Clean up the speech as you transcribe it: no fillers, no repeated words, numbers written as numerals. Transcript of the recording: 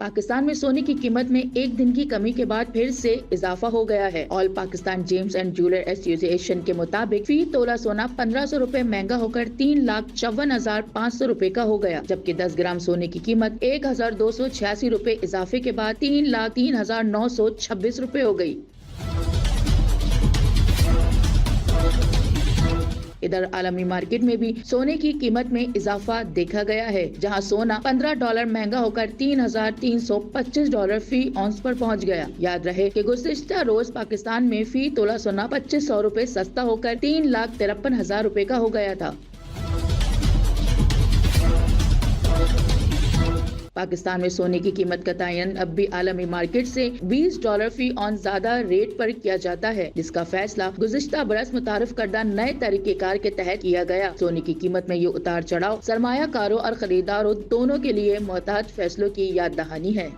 पाकिस्तान में सोने की कीमत में एक दिन की कमी के बाद फिर से इजाफा हो गया है। All Pakistan James and jeweller association के मुताबिक फी तोला सोना 1500 रुपए महंगा होकर 3,54,500 रुपए का हो गया, जबकि 10 ग्राम सोने की कीमत 1,286 रुपए इजाफे के बाद 3,03,926 रुपए हो गई। इधर आलमी मार्केट में भी सोने की कीमत में इजाफा देखा गया है, जहां सोना $15 महंगा होकर $3,325 फी औंस पर पहुंच गया। याद रहे कि गुज़िश्ता रोज पाकिस्तान में फी तोला सोना 2500 रुपए सस्ता होकर 3,53,000 रुपए का हो गया था। पाकिस्तान में सोने की कीमत का तयन अब भी आलमी मार्केट से $20 फी ऑन ज्यादा रेट पर किया जाता है, जिसका फैसला गुज़िश्ता बरस मुतारिफ करदा नए तरीकेकार के तहत किया गया। सोने की कीमत में ये उतार चढ़ाव सरमायाकारों और खरीदारों दोनों के लिए मोहताज फैसलों की याद दहानी है।